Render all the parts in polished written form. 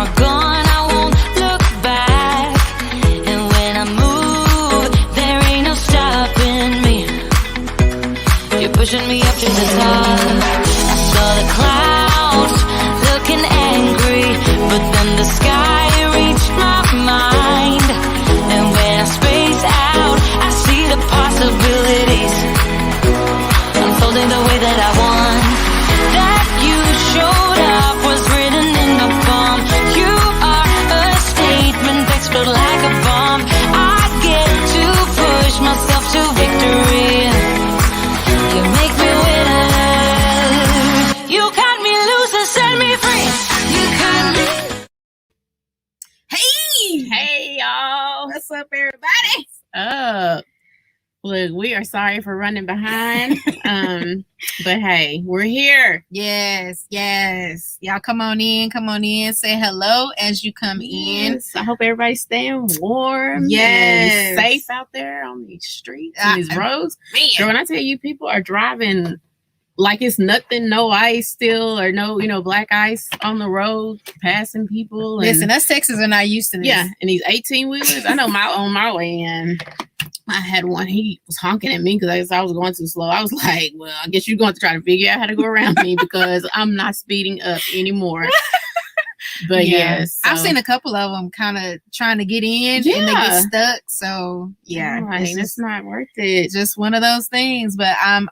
far gone, I won't look back. And when I move, there ain't no stopping me. You're pushing me up to the top. I saw the clouds looking angry, but then the sky reached my mind. And when I space out, I see the possibilities unfolding the way that I want. That you showed up was written in the palm. You are a statement that explode like a bomb. I get to push myself to victory. You make me winner. You cut me loose and set me free. You cut me. Hey, y'all. What's up, everybody? Up. Look, we are sorry for running behind. But hey, we're here. Yes. Y'all come on in. Say hello as you come in. I hope everybody's staying warm. Yes. And safe out there on these streets and these roads. Man. Girl, when I tell you, people are driving like it's nothing, no ice still, or no, black ice on the road, passing people. And, listen, us Texans are not used to this. yeah, and these 18-wheelers. I know on my way in, I had one. He was honking at me because I was going too slow. I was like, well, I guess you're going to try to figure out how to go around me because I'm not speeding up anymore. But yes, I've seen a couple of them kind of trying to get in and they get stuck. So it's not worth it. Just one of those things. But I'm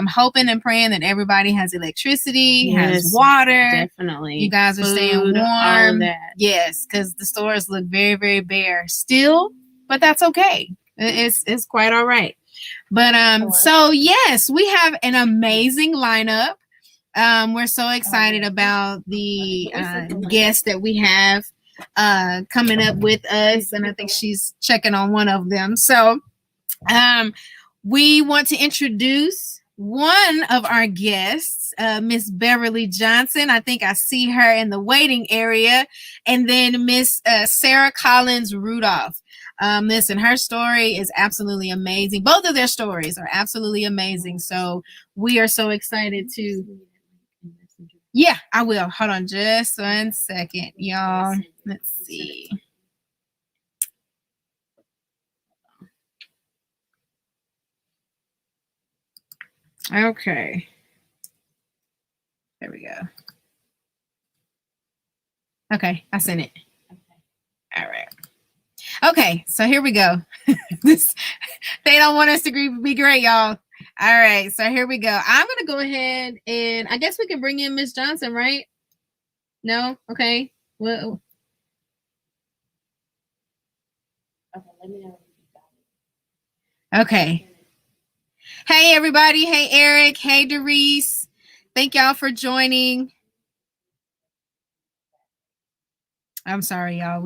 hoping and praying that everybody has electricity, has water. Definitely, you guys are staying warm. All of that. Yes, because the stores look very, very bare still, but that's okay. It's quite all right. But so yes, we have an amazing lineup. We're so excited about the guest that we have coming up with us, and I think she's checking on one of them. So we want to introduce one of our guests, Miss Beverly Johnson. I think I see her in the waiting area, and then Miss Sarah Collins Rudolph. Listen, her story is absolutely amazing. Both of their stories are absolutely amazing. So we are so excited to. Yeah, I will. Hold on just 1 second, y'all. Let's see. Okay. There we go. Okay, I sent it. All right. Okay, so here we go. They don't want us to be great, y'all. All right, so here we go. I'm going to go ahead and I guess we can bring in Miss Johnson, right? No? Okay. Well, Okay, let me know. Okay. Hey, everybody. Hey, Eric. Hey, Doris. Thank y'all for joining. I'm sorry, y'all.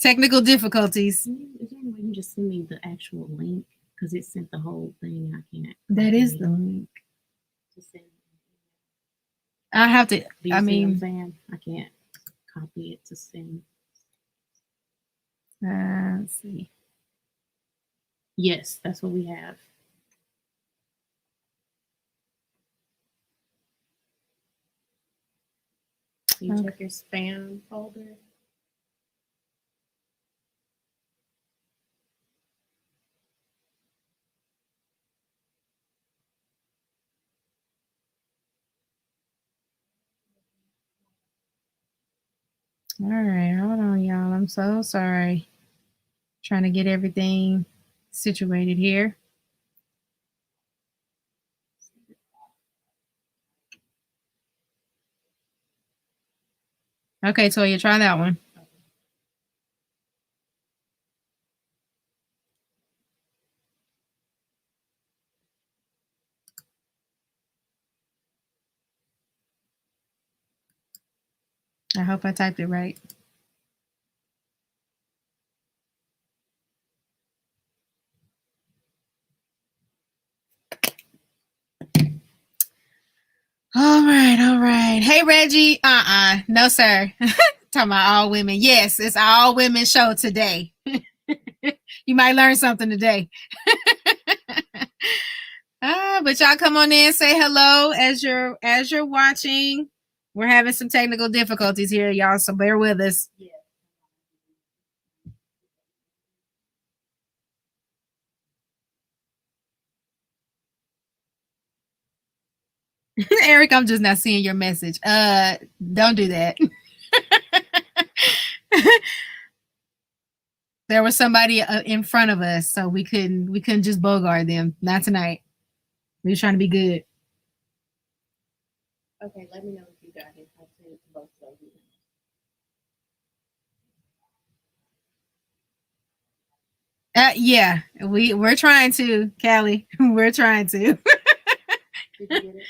Technical difficulties. Is there any way you can just send me the actual link? Because it sent the whole thing. I can't. That is the link. To send. I have to. Do you I see mean, what I'm saying? I can't copy it to send. let's see. Yes, that's what we have. Can you check your spam folder? All right, hold on, y'all. I'm so sorry. Trying to get everything situated here. Okay, Toya, try that one. I hope I typed it right. All right. Hey, Reggie. No, sir. Talking about all women. Yes, it's our all women show today. You might learn something today. But y'all come on in, say hello as you're watching. We're having some technical difficulties here, y'all, so bear with us. Eric, I'm just not seeing your message. Don't do that. There was somebody in front of us, so we couldn't just bogart them. Not tonight. We were trying to be good. Okay, let me know if you got it. I'll send it to both of you. Yeah, we're trying to, Callie. We're trying to. Did you get it?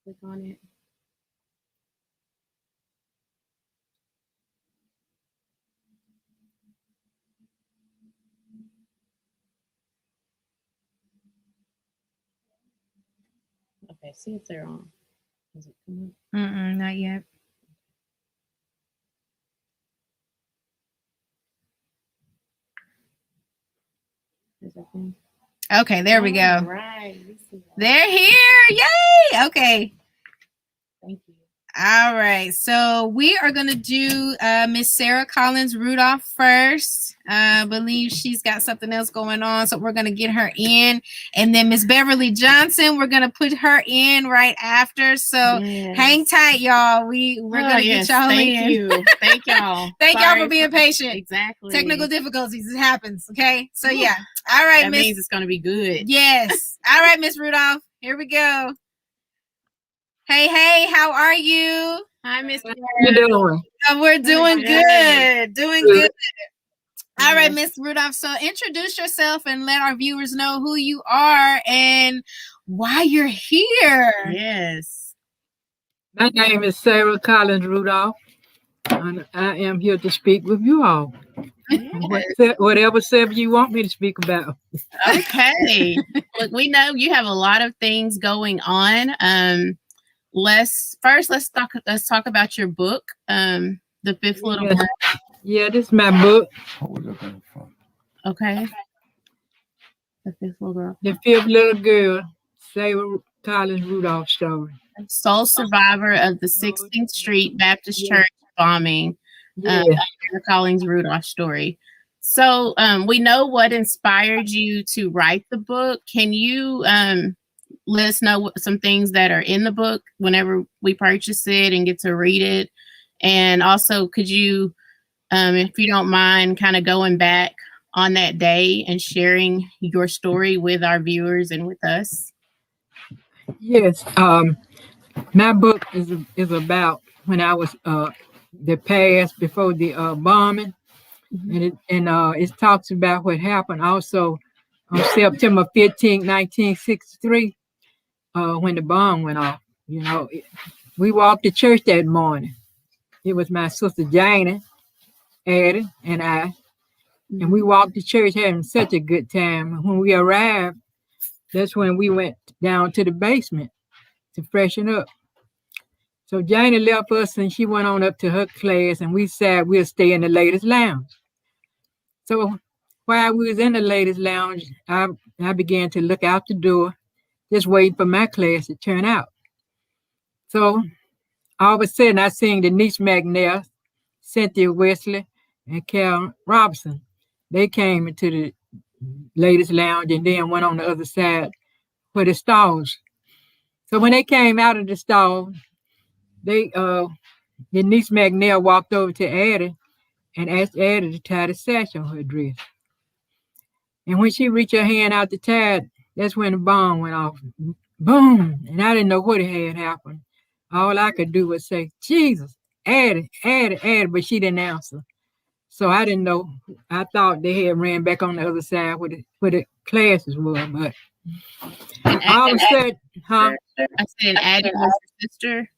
Click on it. Okay, see if they're on. Is it coming? Not yet. Is that thing? Okay, there we go. Right. They're here. Yay! Okay. Thank you. All right. So we are gonna do Miss Sarah Collins Rudolph first. I believe she's got something else going on, so we're gonna get her in, and then Miss Beverly Johnson, we're gonna put her in right after. So hang tight, y'all. We're gonna get y'all in. Thank you. Thank y'all. Thank y'all for being patient. Exactly. Technical difficulties, it happens. Okay. So yeah. All right, that means it's gonna be good. Yes. All right, Miss Rudolph. Here we go. Hey, how are you? Hi, Miss. How you doing? We're doing good. Doing good. All right, Miss Rudolph. So introduce yourself and let our viewers know who you are and why you're here. Yes. My name is Sarah Collins Rudolph, and I am here to speak with you all. Whatever subject you want me to speak about. Okay. Look, we know you have a lot of things going on. Let's talk about your book, The Fifth Little Girl. Yeah, this is my book. Okay. The Fifth Little Girl. The Fifth Little Girl, Sarah Collins Rudolph story. Sole survivor of the 16th Street Baptist Church bombing. Sarah Collins Rudolph story. So we know what inspired you to write the book. Can you let us know some things that are in the book whenever we purchase it and get to read it? And also, could you, if you don't mind, kind of going back on that day and sharing your story with our viewers and with us? Yes. My book is about when I was the past before the bombing, and it talks about what happened also on September 15, 1963, when the bomb went off. You know, we walked to church that morning. It was my sister Jana, Addie, and I, and we walked to church having such a good time. And when we arrived, that's when we went down to the basement to freshen up. So Jana left us and she went on up to her class, and we said we'll stay in the ladies' lounge. So while we was in the ladies' lounge, I began to look out the door, just waiting for my class to turn out. So all of a sudden, I seen Denise McNair, Cynthia Wesley, and Carol Robinson. They came into the ladies' lounge and then went on the other side for the stalls. So when they came out of the stall, Denise McNair walked over to Addie and asked Addie to tie the sash on her dress. And when she reached her hand out to tie it, that's when the bomb went off. Boom! And I didn't know what had happened. All I could do was say, Jesus, Addie, Addie, Addie, but she didn't answer. So I didn't know. I thought they had ran back on the other side where the classes were, but all of a sudden, I said Addie was your sister.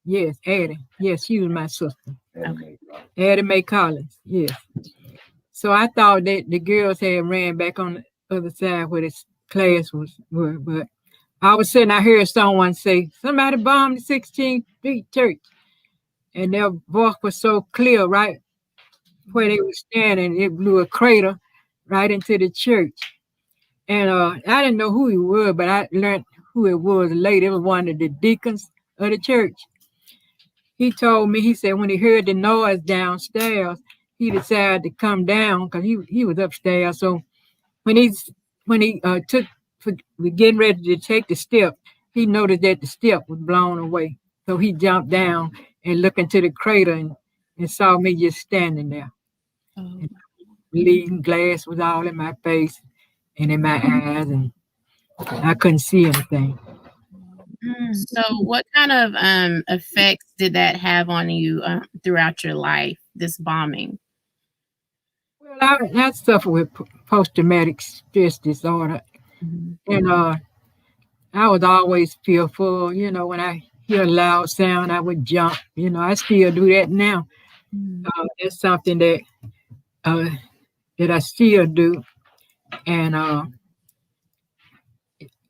Yes, Addie. Yes, she was my sister. Okay. Addie Mae Collins. Yes. So I thought that the girls had ran back on the other side where class were, but all of a sudden I heard someone say, somebody bombed the 16th Street Church. And their voice was so clear, right where they were standing, it blew a crater right into the church. And I didn't know who he was, but I learned who it was later. It was one of the deacons of the church. He told me, he said when he heard the noise downstairs, he decided to come down because he was upstairs. So when he took was getting ready to take the step, he noticed that the step was blown away. So he jumped down and looked into the crater and saw me just standing there. Oh. And bleeding glass was all in my face and in my eyes, and I couldn't see anything. So, what kind of effects did that have on you throughout your life? This bombing. Well, I suffer with post-traumatic stress disorder, and I was always fearful. You know, when I hear a loud sound, I would jump. You know, I still do that now. That's something that I still do, and I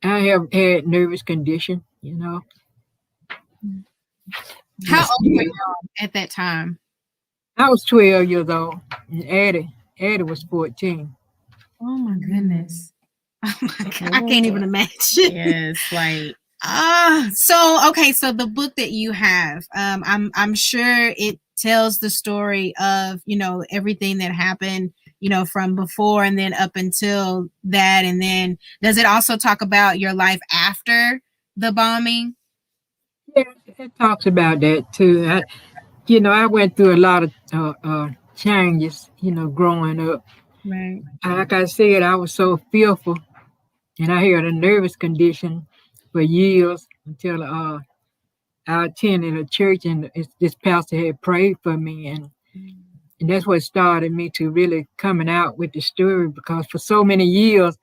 have had nervous condition. You know, How old were you at that time? I was 12 years old, and Addie was 14. Oh my goodness. Oh my God. I can't even imagine. Yes, like So the book that you have, I'm sure it tells the story of, you know, everything that happened, you know, from before and then up until that. And then does it also talk about your life after the bombing? Yeah, it talks about that too. I went through a lot of changes, you know, growing up. Right. Like I said, I was so fearful, and I had a nervous condition for years until I attended a church, and this pastor had prayed for me, and that's what started me to really coming out with the story, because for so many years,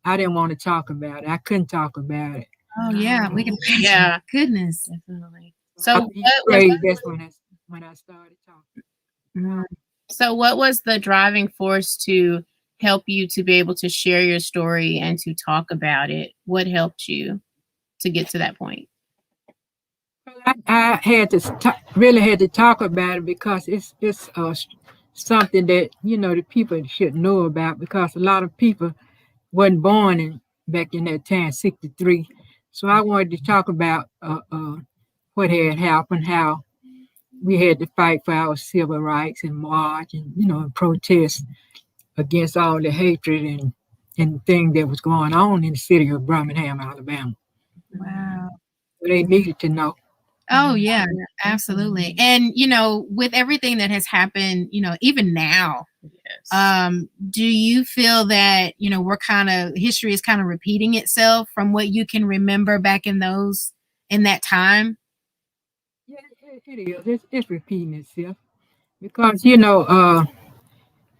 I didn't want to talk about it. I couldn't talk about it. Oh yeah, we can. Yeah. Goodness. definitely. So So, he what prayed, was that's when I started talking. what was the driving force to help you to be able to share your story and to talk about it? What helped you to get to that point? I had to really had to talk about it because it's something that, you know, the people should know about, because a lot of people wasn't born back in that time, 63. So I wanted to talk about what had happened, how we had to fight for our civil rights and march and, you know, and protest against all the hatred and thing that was going on in the city of Birmingham, Alabama. Wow. So they needed to know. Oh yeah, absolutely. And you know, with everything that has happened, you know, even now, Yes. do you feel that, you know, history is kind of repeating itself from what you can remember back in that time? Yeah, it is. It's repeating itself because, you know,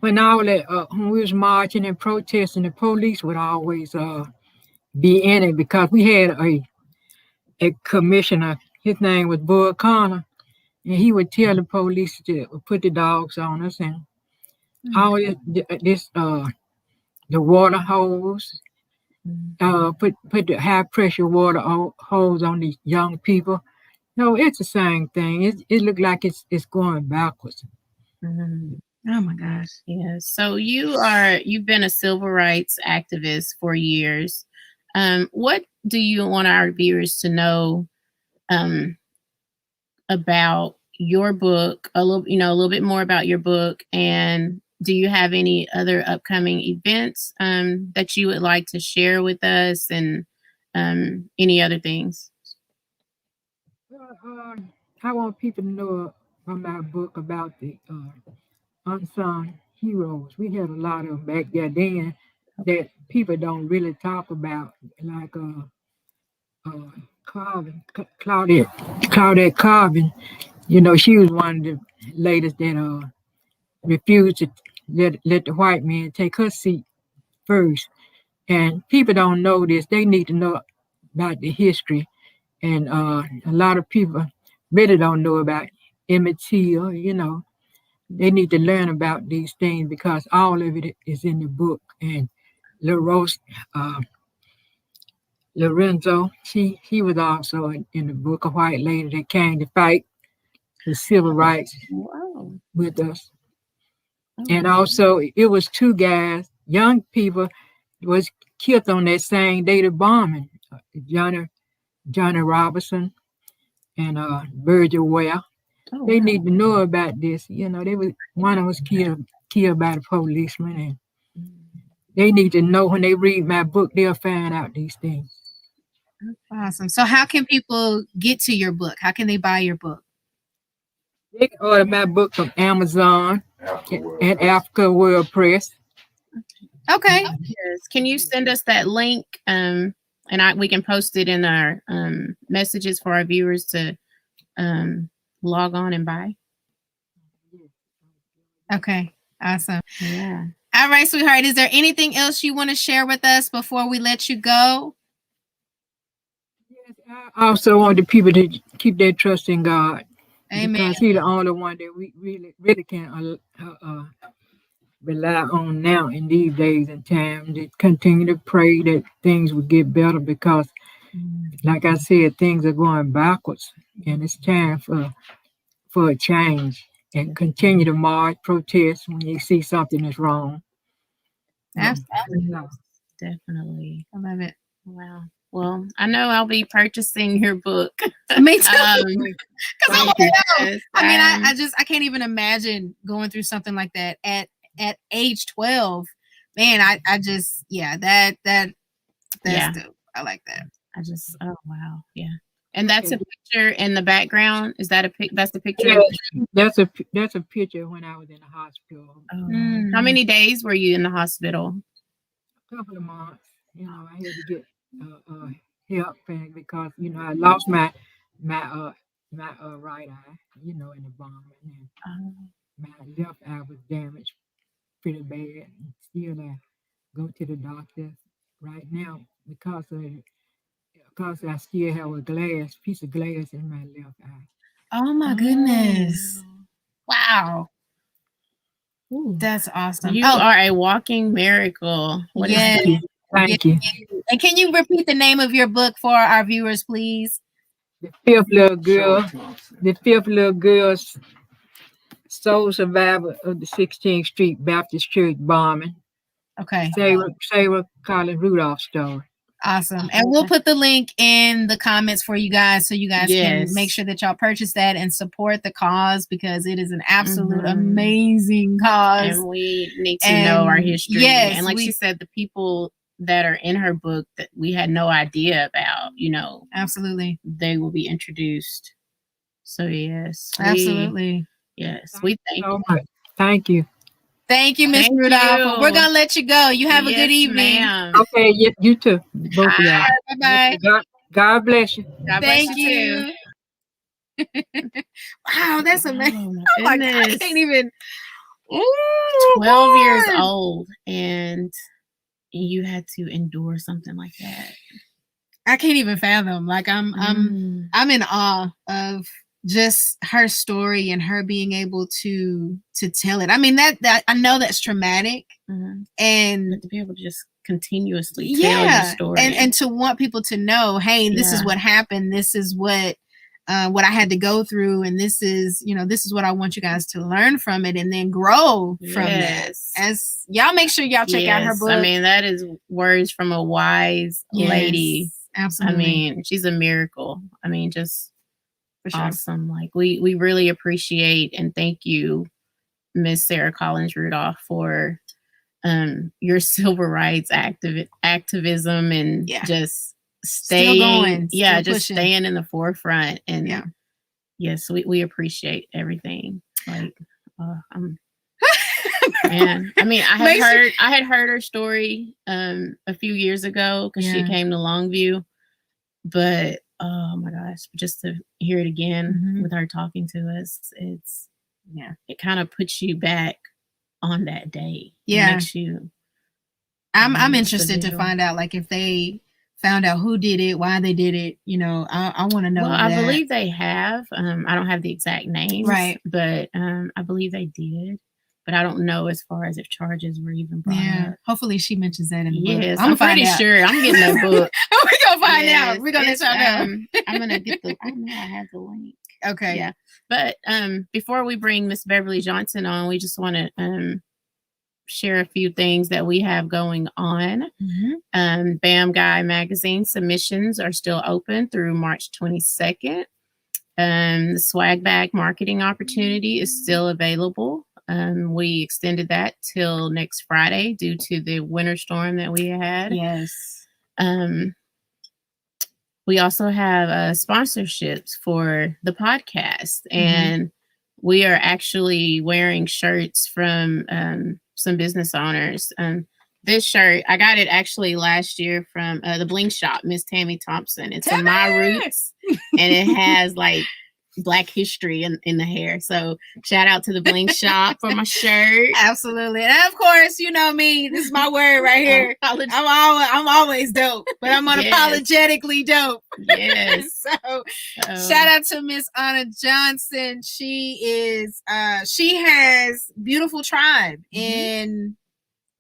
when we was marching and protesting, the police would always be in it, because we had a commissioner. His name was Bud Connor, and he would tell the police to put the dogs on us, and all this the water hose, put the high pressure water hose on these young people. No, it's the same thing. It looked like it's going backwards. Oh my gosh. Yes. So you've been a civil rights activist for years. What do you want our viewers to know about your book? A little bit more about your book, and do you have any other upcoming events that you would like to share with us, and any other things? Well, I want people to know from my book about the unsung heroes. We had a lot of them back there then that people don't really talk about, like Claudette Carbon. You know, she was one of the ladies that refused to let the white man take her seat first. And people don't know this. They need to know about the history. And a lot of people really don't know about Emmett Till. You know, they need to learn about these things because all of it is in the book. And LaRose Lorenzo. She was also in the book, a white lady that came to fight the civil rights Wow. with us. Oh, And also, it was two guys, young people, was killed on that same day of bombing. Johnny Johnny Robinson and Virgil Well. oh, They wow. need to know about this. You know, they was one of us killed by the policeman, and they need to know when they read my book, they'll find out these things. Awesome. So how can people get to your book? How can they buy your book? They can order my book from Amazon and Africa World Press. Okay. Yes. Can you send us that link? And we can post it in our messages for our viewers to log on and buy. Okay. Awesome. Yeah. All right, sweetheart. Is there anything else you want to share with us before we let you go? Yes, I also want the people to keep their trust in God. Amen. Because He's the only one that we really can rely on now in these days and times. To continue to pray that things will get better because, like I said, things are going backwards, and it's time for a change. And continue to march, protest when you see something that's wrong. Absolutely. Yeah. Definitely. I love it. Wow. Well, I know I'll be purchasing your book. Me too. Because I mean, I can't even imagine going through something like that at age 12. Man, I just, that's dope. I like that. Oh wow, yeah. And that's a picture in the background. Is that that's the picture? Yeah, that's a picture when I was in the hospital. How many days were you in the hospital? A couple of months. You know, I had to get help, and because I lost my right eye. You know, in the bombing, and my left eye was damaged pretty bad. And still, I go to the doctor right now because I still have a piece of glass in my left eye. Oh my goodness. Wow. Ooh. That's awesome. You are a walking miracle. Thank you. Thank you. And can you repeat the name of your book for our viewers, please? The fifth little girl, sole survivor of the 16th Street Baptist Church bombing. Okay. Sarah Collins Rudolph story. Awesome. And we'll put the link in the comments for you guys so you guys can make sure that y'all purchase that and support the cause because it is an absolute amazing cause. And we need to know our history. Yes. And like she said, the people that are in her book that we had no idea about, absolutely, they will be introduced. So yes. Absolutely. We thank you. Much. Thank you. Thank you, Miss Rudolph. We're gonna let you go. You have a good evening. Ma'am. Okay, you too. Both of y'all. Bye bye. God bless you. God bless Thank you. Wow, that's amazing. Oh my God, I can't even. 12 years old, and you had to endure something like that. I can't even fathom. Like I'm in awe of just her story and her being able to tell it. I mean that I know that's traumatic, and but to be able to just continuously tell your story and to want people to know, hey, this is what happened. This is what I had to go through, and this is what I want you guys to learn from it and then grow from that. As y'all make sure y'all check out her book. I mean, that is words from a wise lady. Absolutely. I mean, she's a miracle. I mean, just awesome. Like we really appreciate and thank you, Miss Sarah Collins Rudolph, for your civil rights activism and just staying staying in the forefront. And yes, we appreciate everything. Like man, I mean, I had heard her story a few years ago because she came to Longview, but oh my gosh, just to hear it again with her talking to us, it kind of puts you back on that day. It makes you. I'm interested to find out, like, if they found out who did it, why they did it. I want to know. Well, I believe they have. I don't have the exact names, right? But I believe they did. but I don't know as far as if charges were even brought up. Hopefully she mentions that in the book. Yes, I'm pretty sure. I'm getting that book. We're gonna find out. We're gonna let y'all know. I'm gonna get the. I know I have the link. Okay. Yeah, but before we bring Miss Beverly Johnson on, we just want to share a few things that we have going on. BAM Guy magazine submissions are still open through March 22nd. The swag bag marketing opportunity is still available. We extended that till next Friday due to the winter storm that we had. Yes. We also have sponsorships for the podcast, and we are actually wearing shirts from some business owners. This shirt, I got it actually last year from the Bling Shop, Miss Tammy Thompson. It's in my roots, and it has like Black history in the hair. So shout out to the Bling Shop for my shirt. Absolutely. And of course, you know me, this is my word right here. I'm always dope, but I'm unapologetically dope. Yes. So shout out to Miss Anna Johnson. She has beautiful tribe in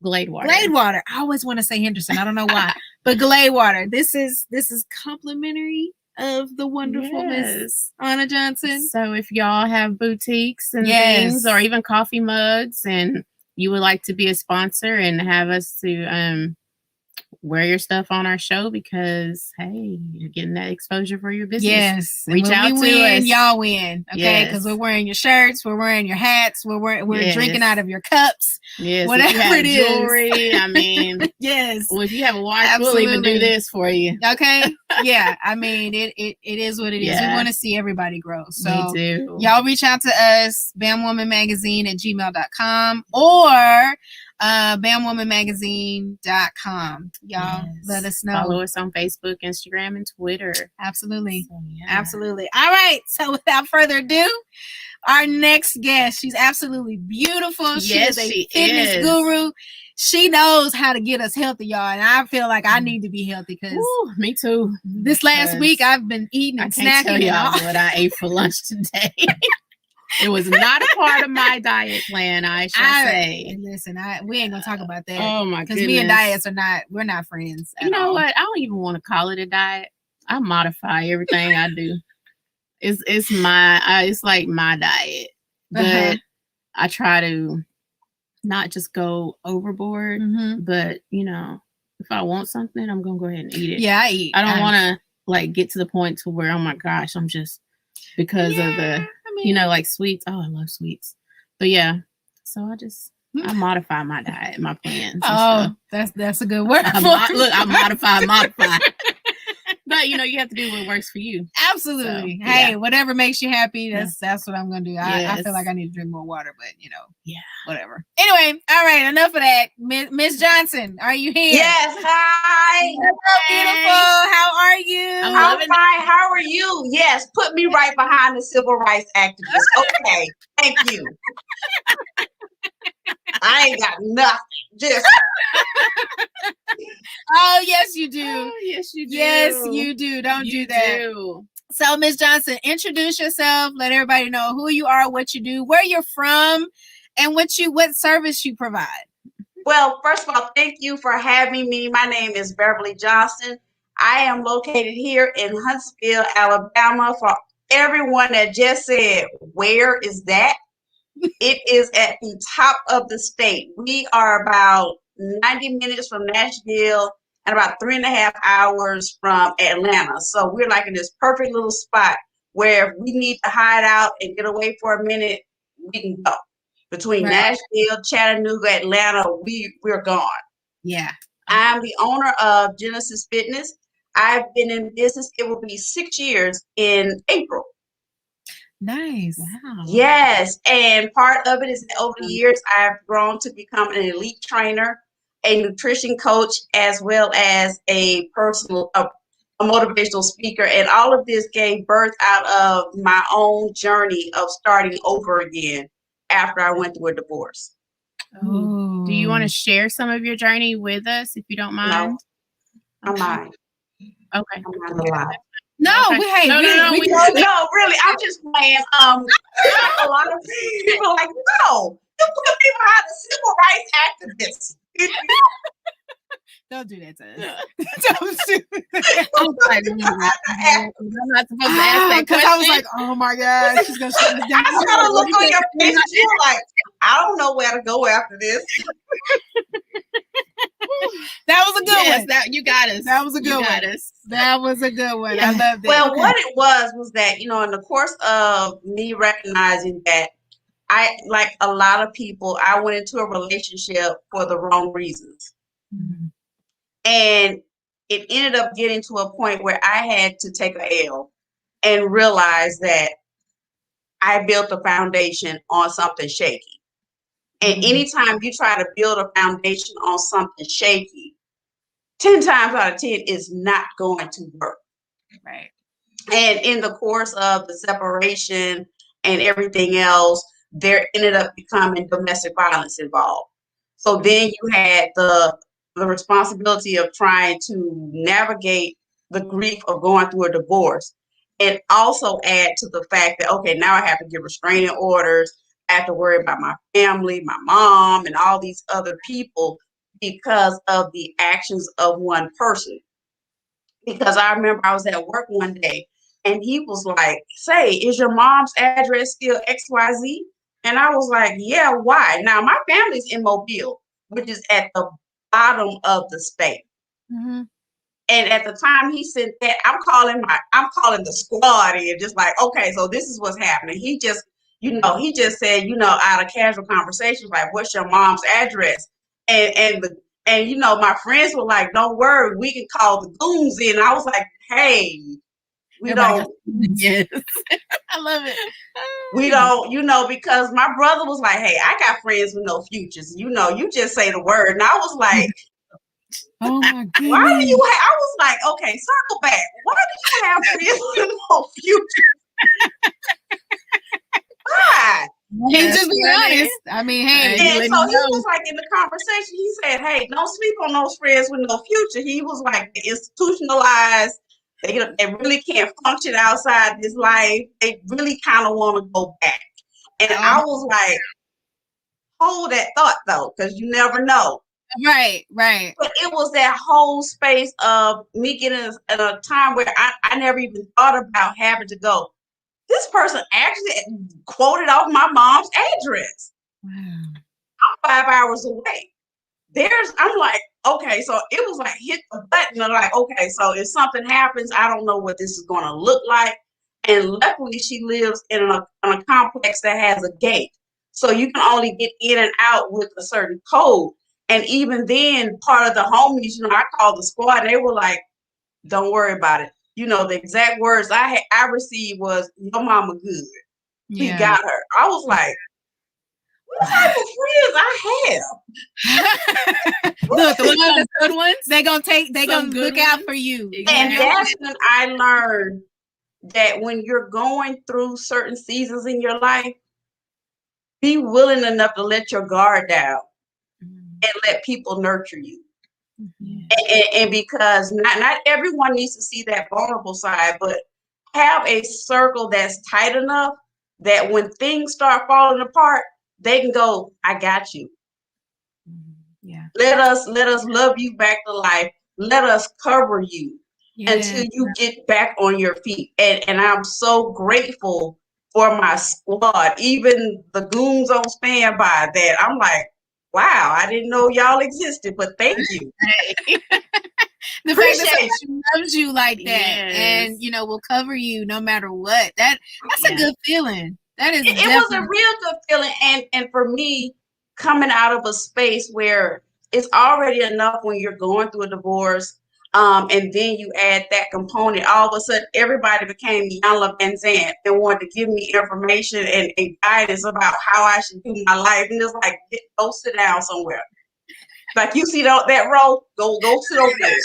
Gladewater. I always want to say Henderson. I don't know why, but Gladewater. This is complimentary of the wonderful Miss Anna Johnson. So if y'all have boutiques and things, or even coffee mugs, and you would like to be a sponsor and have us to wear your stuff on our show, because hey, you're getting that exposure for your business. Yes, reach out to us. Y'all win, okay? Because we're wearing your shirts, we're wearing your hats, we're drinking out of your cups. Yes, whatever it is. Jewelry. I mean, yes. Well, if you have a watch, we'll even do this for you. Okay. Yeah. I mean, it is what it is. We want to see everybody grow. So we do. Y'all reach out to us, bamwomanmagazine@gmail.com or bamwomanmagazine.com. Y'all let us know. Follow us on Facebook, Instagram, and Twitter. Absolutely. So, absolutely. All right. So without further ado, our next guest, she's absolutely beautiful. She is a fitness guru. She knows how to get us healthy, y'all. And I feel like I need to be healthy because me too. This last week I've been eating and snacking. I can't tell y'all what I ate for lunch today. It was not a part of my diet plan, I shall say. Listen, we ain't gonna talk about that. Oh my goodness. Because me and diets we're not friends. You know what? I don't even want to call it a diet. I modify everything I do. It's like my diet. But I try to not just go overboard, but if I want something, I'm gonna go ahead and eat it. Yeah, I eat. I don't want to like get to the point to where, oh my gosh, I'm just because of the like sweets. Oh, I love sweets. But yeah, so I modify my diet, my plans. Oh, that's a good word. I modify. But you have to do what works for you. Absolutely. So, hey, whatever makes you happy, that's what I'm gonna do. I feel like I need to drink more water, but whatever. Anyway, all right, enough of that. Miss Johnson, are you here? Yes, hi. Beautiful. How are you? I'm fine. How are you? Yes, put me right behind the civil rights activist. Okay, thank you. I ain't got nothing. Just oh, yes, you do. Oh, yes, you do. Yes, you do. Don't do that. So, Miss Johnson, introduce yourself. Let everybody know who you are, what you do, where you're from, and what service you provide. Well, first of all, thank you for having me. My name is Beverly Johnson. I am located here in Huntsville, Alabama. For everyone that just said, where is that? It is at the top of the state. We are about 90 minutes from Nashville and about 3.5 hours from Atlanta. So we're like in this perfect little spot where if we need to hide out and get away for a minute, we can go. Between Nashville, Chattanooga, Atlanta, we're gone. Yeah. I'm the owner of Genesis Fitness. I've been in business. It will be 6 years in April. Nice. Wow. Yes. And part of it is that over the years, I've grown to become an elite trainer, a nutrition coach, as well as a motivational speaker. And all of this gave birth out of my own journey of starting over again after I went through a divorce. Oh. Do you want to share some of your journey with us, if you don't mind? No, I'm lying. Okay. I'm not gonna lie. No, okay. No, really, I'm just playing. A lot of people are like, no, put me behind a civil rights activist. Don't do that to us. Don't do that. I was like, I'm not supposed to ask that Because question. I was like, oh my God, she's gonna shut us down. I saw the look on your face, and you were like, I don't know where to go after this. That was a good yes, one. that you got us. That was a good you one. got us. That was a good one. I loved it. Well, Okay. what it was that, in the course of me recognizing that I, like a lot of people, I went into a relationship for the wrong reasons. Mhm. And it ended up getting to a point where I had to take a L and realize that I built a foundation on something shaky. And Mhm. anytime you try to build a foundation on something shaky, 10 times out of 10 is not going to work. Right. And in the course of the separation and everything else, there ended up becoming domestic violence involved. So then you had the responsibility of trying to navigate the grief of going through a divorce, and also add to the fact that, okay, now I have to get restraining orders. I have to worry about my family, my mom, and all these other people because of the actions of one person. Because I remember I was at work one day and he was like, say, is your mom's address still XYZ? And I was like, yeah, why? Now, my family's in Mobile, which is at the bottom of the state. Mm-hmm. And at the time he sent that, I'm calling the squad in, just like, okay, so this is what's happening. He just said, out of casual conversations, like, what's your mom's address? And my friends were like, don't worry, we can call the goons in. And I was like, hey, Yes. I love it. we don't, because my brother was like, hey, I got friends with no futures. You just say the word. And I was like, Oh my goodness. why do you I was like, okay, circle back. Why do you have friends with no future? Why? He just be honest. I mean, hey. And so he was like, in the conversation, he said, hey, don't sleep on those friends with no future. He was like, institutionalized. They really can't function outside this life. They really kind of want to go back. And I was like, hold that thought, though, because you never know. Right. But it was that whole space of me getting in a time where I never even thought about having to go, this person actually quoted off my mom's address. Wow. I'm 5 hours away. I'm like, okay, so it was like hit the button and like, okay, so if something happens, I don't know what this is going to look like. And luckily she lives in a complex that has a gate. So you can only get in and out with a certain code. And even then, part of the homies, I called the squad, and they were like, don't worry about it. The exact words I received was, your mama good. We got her. I was like, what type of friends I have? Look, the good ones, they're gonna look out for you. And that's when I learned that when you're going through certain seasons in your life, be willing enough to let your guard down and let people nurture you. And because not everyone needs to see that vulnerable side, but have a circle that's tight enough that when things start falling apart, they can go, I got you. Yeah. Let us love you back to life. Let us cover you until you get back on your feet. And I'm so grateful for my squad, even the goons on standby, that I'm like, wow, I didn't know y'all existed, but thank you. The fact that someone loves you like that, and will cover you no matter what. That's a good feeling. That is. It was a real good feeling, and for me, coming out of a space where it's already enough when you're going through a divorce, and then you add that component. All of a sudden, everybody became Yana Van Zandt and wanted to give me information and guidance about how I should do my life, and it's like, go sit down somewhere. Like, you see that row, go sit over there.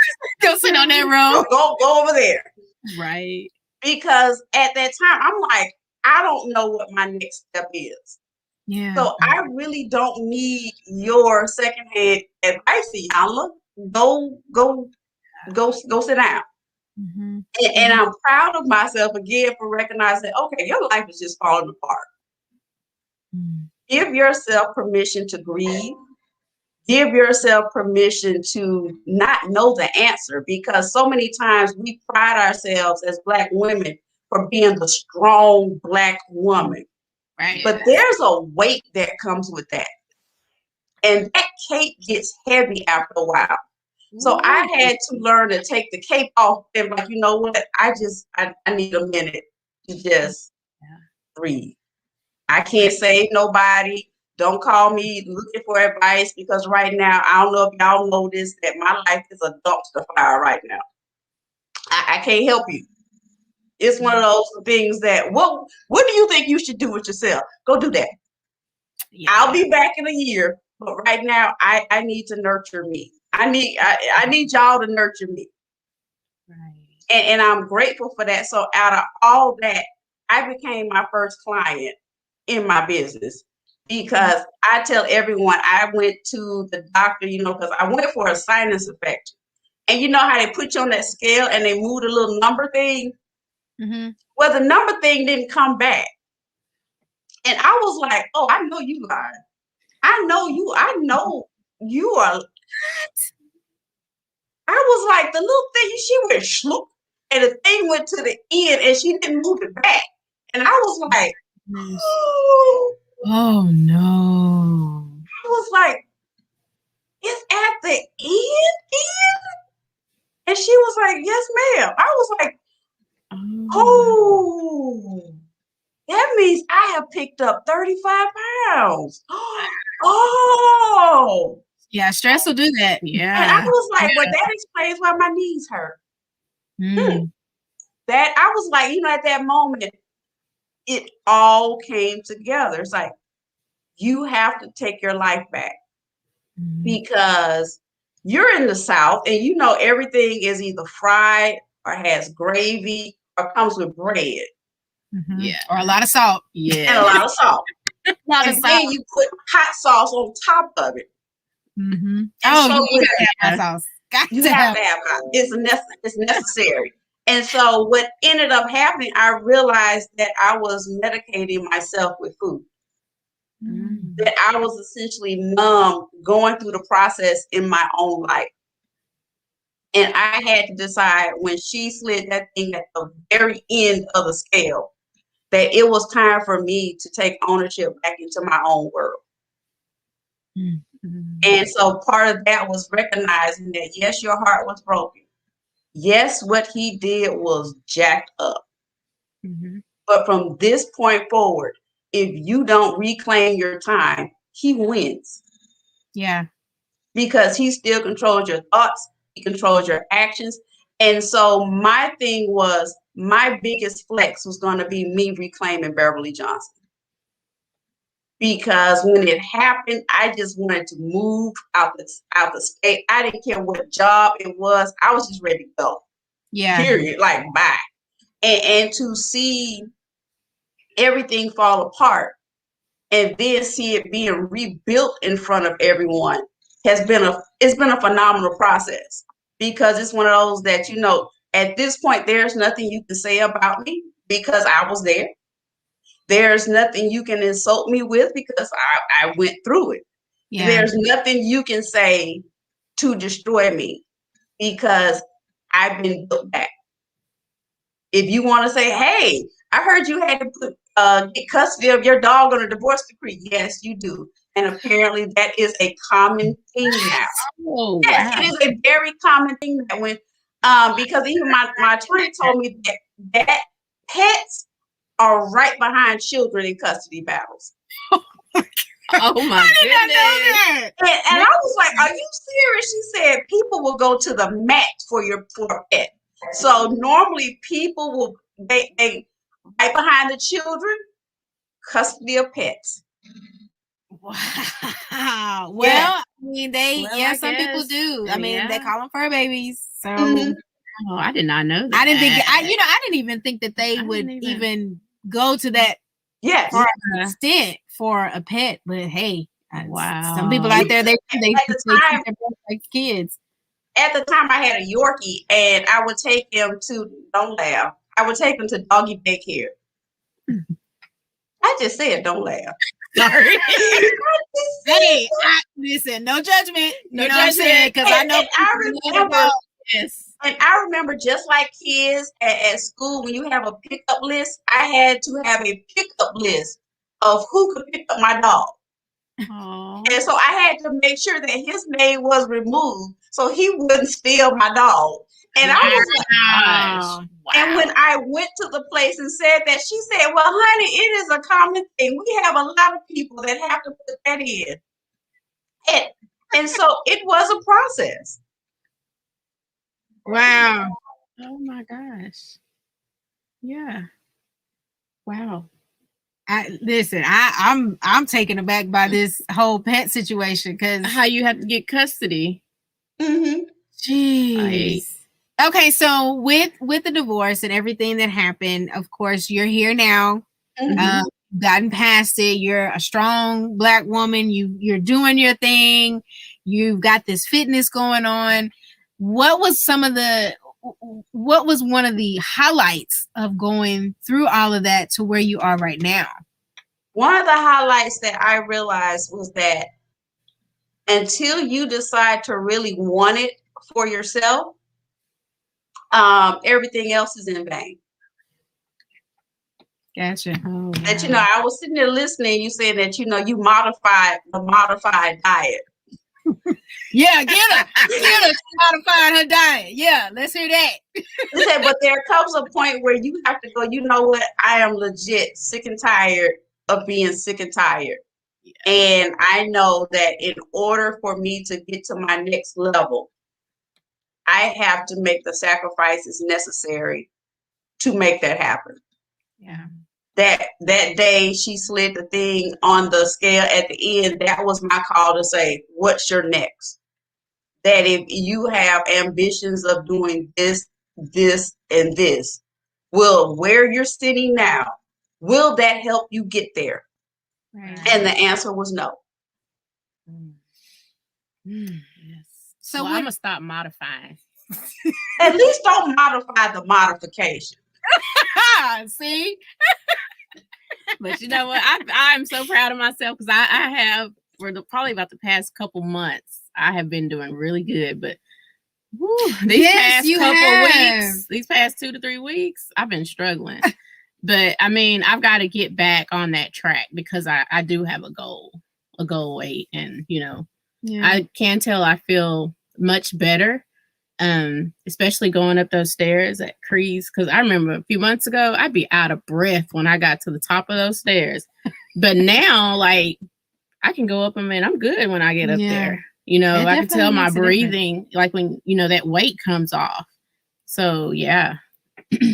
Go sit on that row. Go over there. Right. Because at that time, I'm like, I don't know what my next step is. Yeah. So I really don't need your secondhand advice, Yana. Go sit down. Mm-hmm. And I'm proud of myself again for recognizing, okay, your life is just falling apart. Mm-hmm. Give yourself permission to grieve. Give yourself permission to not know the answer, because so many times we pride ourselves as Black women for being the strong Black woman. Right. But there's a weight that comes with that. And that cape gets heavy after a while. So I had to learn to take the cape off and like, you know what? I need a minute to just breathe. I can't save nobody. Don't call me looking for advice, because right now, I don't know if y'all know this, that my life is a dumpster fire right now. I can't help you. It's one of those things that, what do you think you should do with yourself? Go do that. Yeah. I'll be back in a year, but right now, I need to nurture me. I need y'all to nurture me. Right. And I'm grateful for that. So out of all that, I became my first client in my business, because I tell everyone I went to the doctor, because I went for a sinus infection. And you know how they put you on that scale and they move the little number thing? Mm-hmm. Well, the number thing didn't come back. And I was like, oh, I know you lied. I know you are. What? I was like, the little thing, she went shloop, and the thing went to the end and she didn't move it back. And I was like, oh no. I was like, it's at the end? And she was like, yes, ma'am. I was like, oh, that means I have picked up 35 pounds. Oh. Yeah, stress will do that. Yeah. And I was like, well, that explains why my knees hurt. That I was like, at that moment, it all came together. It's like, you have to take your life back, because you're in the South and everything is either fried or has gravy or comes with bread. Mm-hmm. Yeah. Or a lot of salt. Yeah. And a lot of salt. Then you put hot sauce on top of it. Mm-hmm. Oh, you gotta have hot sauce. You have to have hot. It's necessary. And so what ended up happening, I realized that I was medicating myself with food. That I was essentially numb going through the process in my own life. And I had to decide, when she slid that thing at the very end of the scale, that it was time for me to take ownership back into my own world. And so part of that was recognizing that, yes, your heart was broken. Yes, what he did was jacked up. But from this point forward, if you don't reclaim your time, he wins. Yeah. Because he still controls your thoughts. He controls your actions. And so my thing was, my biggest flex was going to be me reclaiming Beverly Johnson. Because when it happened, I just wanted to move out the state. I didn't care what job it was. I was just ready to go. Yeah. Period. Like, bye. And to see everything fall apart and then see it being rebuilt in front of everyone it's been a phenomenal process, because it's one of those that, at this point, there's nothing you can say about me because I was there. There's nothing you can insult me with because I went through it. Yeah. There's nothing you can say to destroy me because I've been built back. If you want to say, hey, I heard you had to get custody of your dog on a divorce decree. Yes, you do. And apparently that is a common thing now. Oh, yes, wow. It is a very common thing that when, because even my attorney told me that pets are right behind children in custody battles. Oh my goodness. And I was like, are you serious? She said people will go to the mat for a pet. So normally people will, they right behind the children, custody of pets. Wow. Well, yeah. I mean, some people do. I mean, they call them fur babies. So oh, I did not know that. I didn't even think that they would even go to that extent for a pet. But hey, wow. Some people out there, they treat their pets like kids. At the time, I had a Yorkie, and I would take him to, don't laugh, I would take him to doggy daycare. I just said, don't laugh. Sorry. Hey, listen, no judgment. No You know what I'm saying? judgment. Because I know And I people love remember, dogs. Yes. and I remember just like kids at school, when you have a pickup list, I had to have a pickup list of who could pick up my dog. Aw. And so I had to make sure that his name was removed so he wouldn't steal my dog. And I was like, Gosh. Wow. and when I went to the place and said that, she said, well, honey, it is a common thing. We have a lot of people that have to put that in. And so it was a process. Wow. Oh my gosh. Yeah. Wow. I'm taken aback by this whole pet situation because How you have to get custody. Mm-hmm. jeez. Okay, so with the divorce and everything that happened, of course, you're here now. Mm-hmm. You've gotten past it. You're a strong Black woman. You're doing your thing. You've got this fitness going on. What was one of the highlights of going through all of that to where you are right now? One of the highlights that I realized was that until you decide to really want it for yourself, everything else is in vain. Gotcha. Oh, That, wow. I was sitting there listening, you saying that, you modified the modified diet. Yeah, get her. She modified her diet. Yeah, let's hear that. I said, but there comes a point where you have to go, you know what? I am legit sick and tired of being sick and tired. And I know that in order for me to get to my next level, I have to make the sacrifices necessary to make that happen. Yeah. That day she slid the thing on the scale at the end, that was my call to say, what's your next? That if you have ambitions of doing this, this, and this, will where you're sitting now, will that help you get there? Right. And the answer was no. Yes. So I'm gonna stop modifying. At least don't modify the modification. see? But you know what? I'm so proud of myself because I have probably about the past couple months I have been doing really good. But these past weeks, these past 2 to 3 weeks, I've been struggling. But I mean, I've got to get back on that track because I do have a goal weight, and I can tell I feel much better. Especially going up those stairs at Crease, because I remember a few months ago I'd be out of breath when I got to the top of those stairs, but now like I can go up them and I'm good when I get up there. I can tell my breathing like when that weight comes off. So yeah.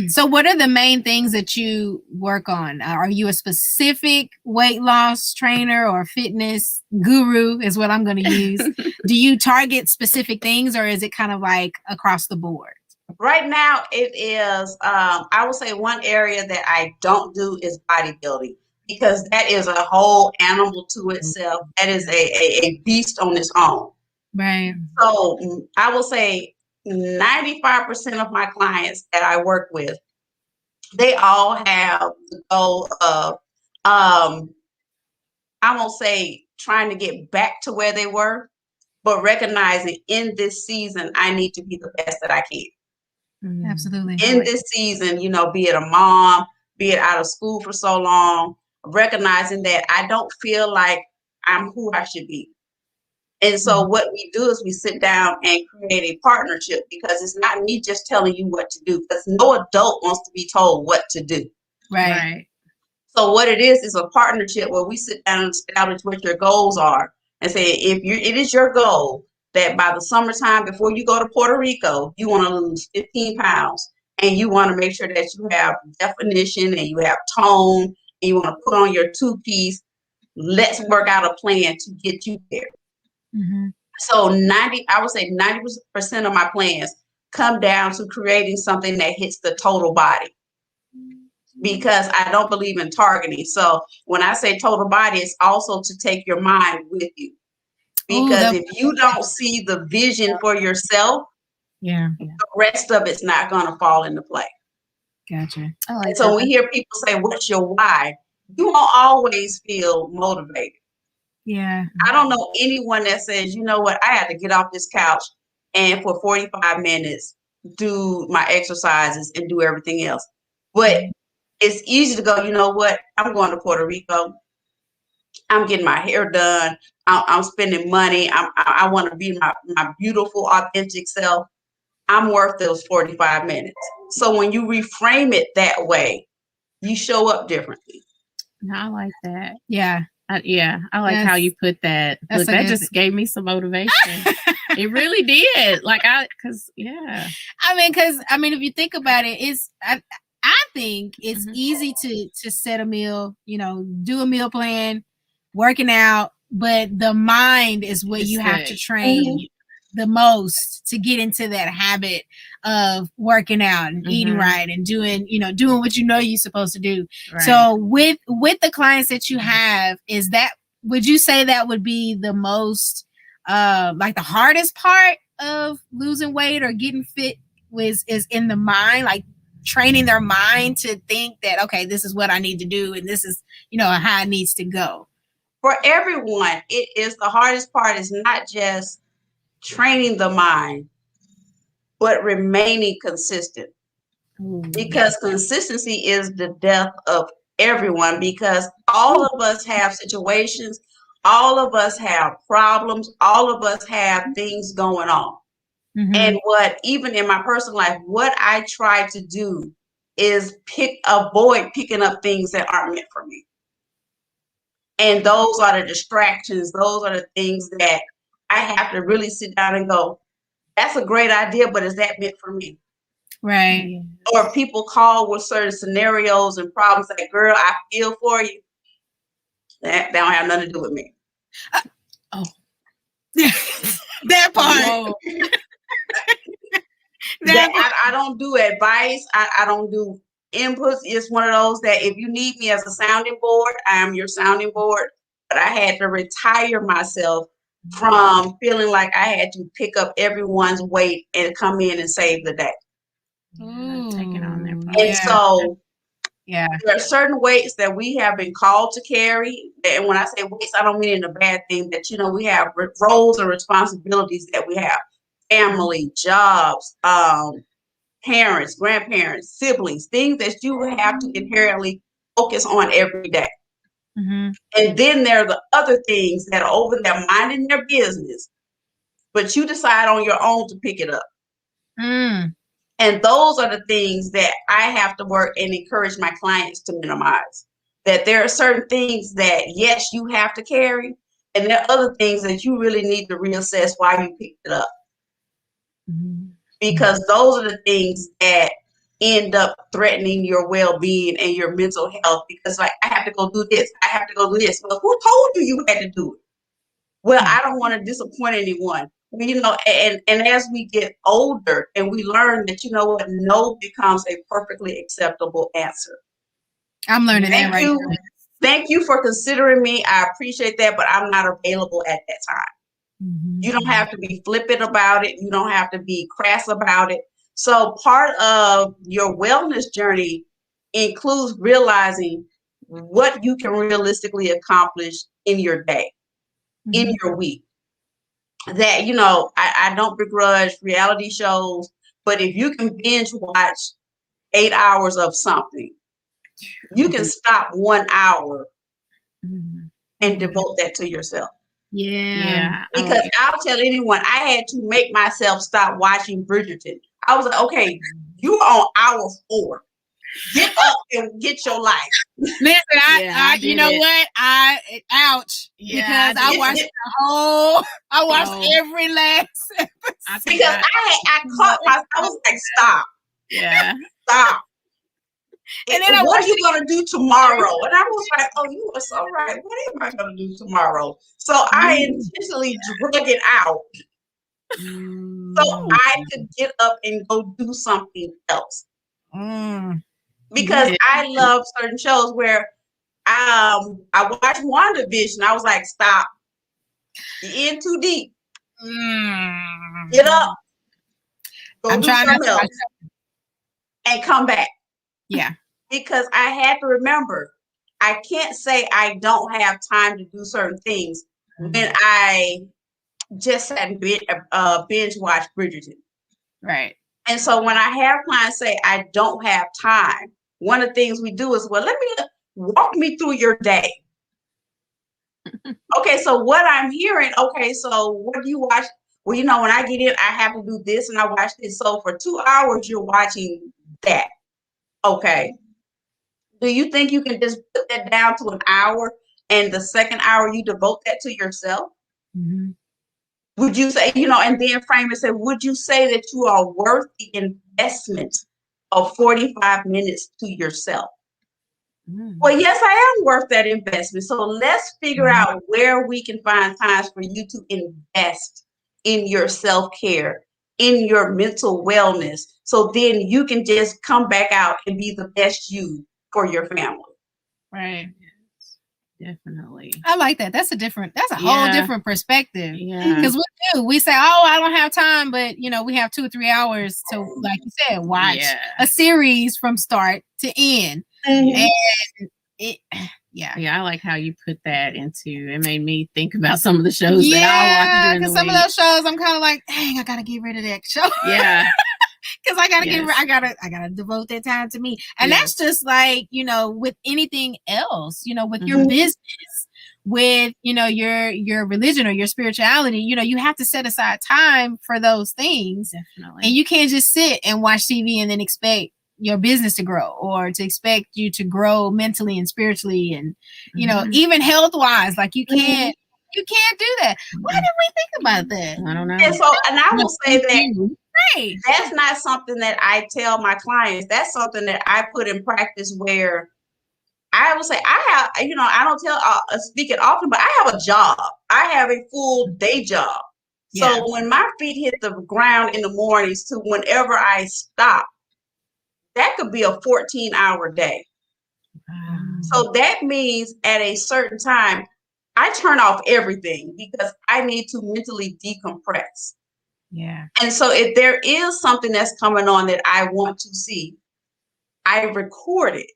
So what are the main things that you work on? Are you a specific weight loss trainer or fitness guru is what I'm going to use? Do you target specific things or is it kind of like across the board? Right now it is, I would say one area that I don't do is bodybuilding, because that is a whole animal to itself. That is a beast on its own. Right. So I will say 95% of my clients that I work with, they all have the goal of, I won't say trying to get back to where they were, but recognizing in this season, I need to be the best that I can. Absolutely. In this season, be it a mom, be it out of school for so long, recognizing that I don't feel like I'm who I should be. And so what we do is we sit down and create a partnership, because it's not me just telling you what to do, because no adult wants to be told what to do. Right. So what it is a partnership where we sit down and establish what your goals are and say, it is your goal that by the summertime, before you go to Puerto Rico, you want to lose 15 pounds and you want to make sure that you have definition and you have tone and you want to put on your 2-piece. Let's work out a plan to get you there. Mm-hmm. So I would say 90% of my plans come down to creating something that hits the total body, because I don't believe in targeting. So when I say total body, it's also to take your mind with you, because if you don't see the vision for yourself, the rest of it's not going to fall into play. Gotcha. So we hear people say, what's your why? you won't always feel motivated. Yeah. I don't know anyone that says, you know what, I had to get off this couch and for 45 minutes do my exercises and do everything else. But it's easy to go, you know what, I'm going to Puerto Rico. I'm getting my hair done. I'm spending money. I want to be my beautiful, authentic self. I'm worth those 45 minutes. So when you reframe it that way, you show up differently. No, I like that. Yeah. I like how you put that. Look, that just gave me some motivation. It really did. Because if you think about it, I think it's easy to set a meal, do a meal plan, working out, but the mind is what you have to train the most to get into that habit of working out and eating right and doing what you're supposed to do. Right. So with the clients that you have, would you say that would be the most the hardest part of losing weight or getting fit is in the mind, like training their mind to think that, okay, this is what I need to do and this is how it needs to go? For everyone, it is the hardest part is not just training the mind, but remaining consistent. Because consistency is the death of everyone, because all of us have situations, all of us have problems, all of us have things going on. And even in my personal life, what I try to do is avoid picking up things that aren't meant for me. And those are the distractions. Those are the things that I have to really sit down and go, that's a great idea, but is that meant for me? Right. Or people call with certain scenarios and problems like, girl, I feel for you. That don't have nothing to do with me. That part. I don't do advice. I don't do inputs. It's one of those that if you need me as a sounding board, I am your sounding board. But I had to retire myself from feeling like I had to pick up everyone's weight and come in and save the day. Taking on their problem. And so there are certain weights that we have been called to carry. And when I say weights, I don't mean in a bad thing, that, we have roles and responsibilities that we have. Family, jobs, parents, grandparents, siblings, things that you have to inherently focus on every day. And then there are the other things that are over there minding their business, but you decide on your own to pick it up. And those are the things that I have to work and encourage my clients to minimize. That there are certain things that, yes, you have to carry, and there are other things that you really need to reassess why you picked it up. Because those are the things that end up threatening your well-being and your mental health. Because I have to go do this. I have to go do this. Well, who told you had to do it? Well, I don't want to disappoint anyone. And as we get older and we learn that, no becomes a perfectly acceptable answer. I'm learning that right now. Thank you for considering me. I appreciate that, but I'm not available at that time. You don't have to be flippant about it. You don't have to be crass about it. So part of your wellness journey includes realizing what you can realistically accomplish in your day, in your week. That, I don't begrudge reality shows, but if you can binge watch 8 hours of something, you can stop 1 hour and devote that to yourself. Yeah. Because I'll tell anyone, I had to make myself stop watching Bridgerton. I was like, okay, you're on hour 4. Get up and get your life. Listen, ouch. Yeah, because I watched every last episode. Because I caught myself. I was like, stop. Yeah. Stop. And then what are you going to do tomorrow? And I was like, oh, you are so right. What am I going to do tomorrow? So I intentionally drug it out so I could get up and go do something else. Because I love certain shows where I watched WandaVision. I was like, stop. You're in too deep. Get up. Go do something else. And come back. Yeah. Because I had to remember, I can't say I don't have time to do certain things when I just sat and binge watch Bridgerton. Right. And so when I have clients say I don't have time, one of the things we do is, well, let me walk me through your day. Okay, so what I'm hearing, okay, so what do you watch? Well, when I get in, I have to do this and I watch this. So for 2 hours, you're watching that. Okay. Do you think you can just put that down to an hour and the second hour you devote that to yourself? Mm-hmm. Would you say, and then frame it, say, would you say that you are worth the investment of 45 minutes to yourself? Mm. Well, yes, I am worth that investment. So let's figure out where we can find times for you to invest in your self-care, in your mental wellness. So then you can just come back out and be the best you for your family. Right. Definitely. I like that. That's a whole different perspective. Yeah. Because we say, oh, I don't have time, but we have 2 or 3 hours to, like you said, watch a series from start to end. Mm-hmm. And I like how you put that into. It made me think about some of the shows that I watch during the week. Because some of those shows, I'm kind of like, dang, I gotta get rid of that show. Yeah. Because I gotta devote that time to me. And that's just like, with anything else, with your business, with, your religion or your spirituality, you have to set aside time for those things. Definitely. And you can't just sit and watch TV and then expect your business to grow or to expect you to grow mentally and spiritually and, even health wise, like you can't do that. Why didn't we think about that? I don't know. And I will say that Right. that's not something that I tell my clients. That's something that I put in practice where I will say I have, I don't speak it often, but I have a job. I have a full day job. So when my feet hit the ground in the mornings to whenever I stop, that could be a 14-hour day. So that means at a certain time, I turn off everything because I need to mentally decompress. Yeah. And so if there is something that's coming on that I want to see, I record it.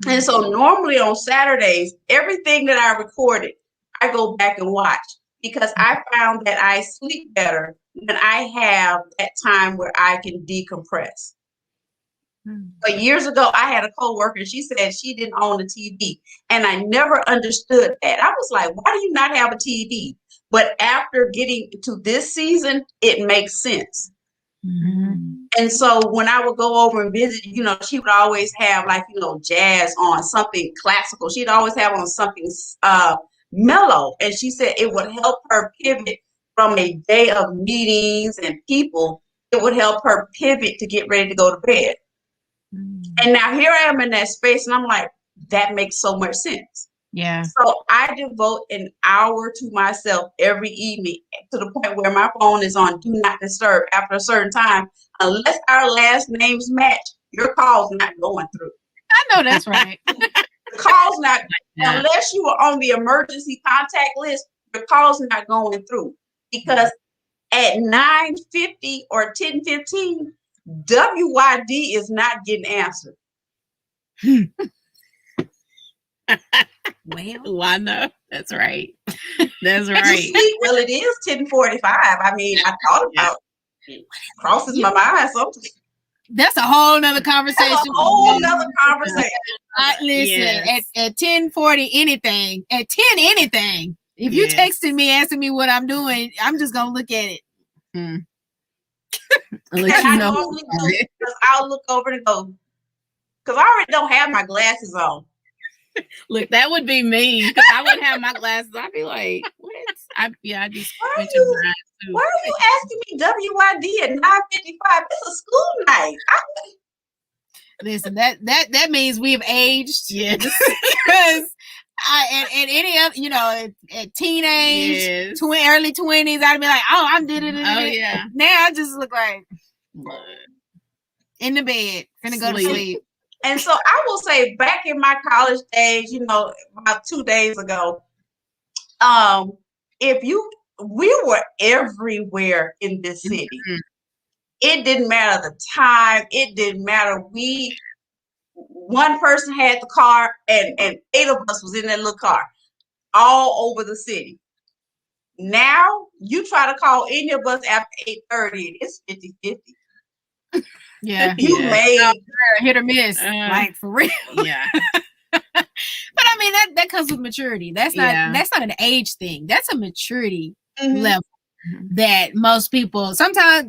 And so normally on Saturdays, everything that I recorded, I go back and watch because I found that I sleep better when I have that time where I can decompress. But years ago, I had a coworker, she said she didn't own a TV. And I never understood that. I was like, why do you not have a TV? But after getting to this season, it makes sense. Mm-hmm. And so when I would go over and visit, she would always have like, jazz on, something classical. She'd always have on something mellow. And she said it would help her pivot from a day of meetings and people. It would help her pivot to get ready to go to bed. And now here I am in that space and I'm like, that makes so much sense. Yeah. So I devote an hour to myself every evening to the point where my phone is on do not disturb after a certain time. Unless our last names match, your call's not going through. I know that's right. The call's not, unless you are on the emergency contact list, your call's not going through. Because at 9:50 or 10:15, WYD is not getting answered. Well, I know. That's right. That's right. Well, it is 10:45. I mean, I thought about it. Crosses my mind sometimes. That's a whole nother conversation. That's a whole nother conversation. Listen, at 10:40 anything, at 10 anything, if you texting me asking me what I'm doing, I'm just gonna look at it. I'll let you know. I'll look over and go, because I already don't have my glasses on. Look, that would be me because I wouldn't have my glasses. I'd be like, what? I just why are you asking me WYD at 9:55? It's a school night. Listen, that means we've aged. Yes. Because at any other, at teenage, early 20s, I'd be like, oh, I'm did it. Oh yeah. Now I just look like in the bed, gonna go to sleep. And so I will say, back in my college days, about 2 days ago, we were everywhere in this city. It didn't matter the time. It didn't matter. We one person had the car and 8 of us was in that little car all over the city. Now you try to call any of us after 8:30, it's 50-50. Yeah. You made hit or miss, like for real. Yeah. But I mean that comes with maturity. That's not an age thing. That's a maturity level that most people have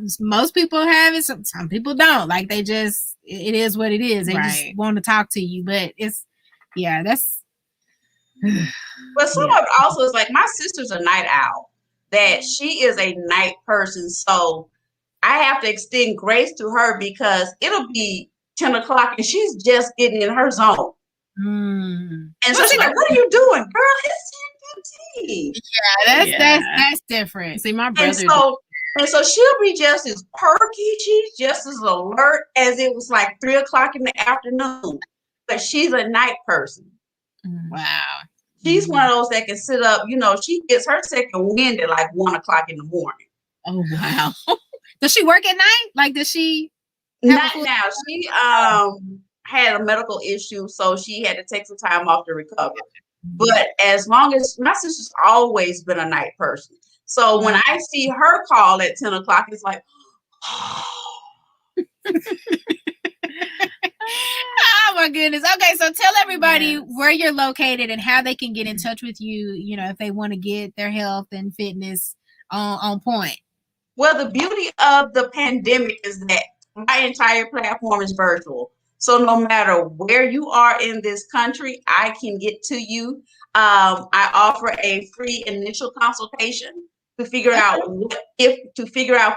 it. Some people don't. Like they just, it is what it is. They just want to talk to you. But it's that's. But some of it also is like my sister's a night owl. That she is a night person, so I have to extend grace to her because it'll be 10 o'clock and she's just getting in her zone. And so she's like, "What are you doing, girl? It's 10:15." Yeah, that's different. See, my brother. And so she'll be just as perky, she's just as alert as it was like 3 o'clock in the afternoon. But she's a night person. Wow. She's one of those that can sit up, she gets her second wind at like 1 o'clock in the morning. Oh, wow. Does she work at night? Like, does she? Not now. She had a medical issue, so she had to take some time off to recover. But as long as my sister's always been a night person. So when I see her call at 10 o'clock, it's like, oh my goodness. Okay, so tell everybody where you're located and how they can get in touch with you, if they want to get their health and fitness on point. Well, the beauty of the pandemic is that my entire platform is virtual. So no matter where you are in this country, I can get to you. I offer a free initial consultation to figure out